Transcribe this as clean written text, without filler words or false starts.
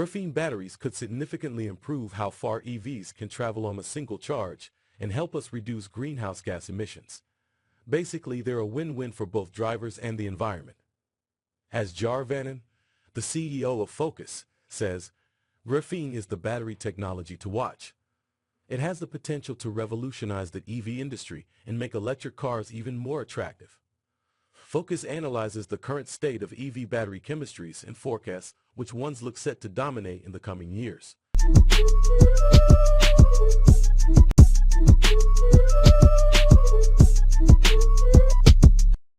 Graphene batteries could significantly improve how far EVs can travel on a single charge and help us reduce greenhouse gas emissions. Basically, they're a win-win for both drivers and the environment. As Jarvanen, the CEO of Focus, says, graphene is the battery technology to watch. It has the potential to revolutionize the EV industry and make electric cars even more attractive. Focus analyzes the current state of EV battery chemistries and forecasts which ones look set to dominate in the coming years.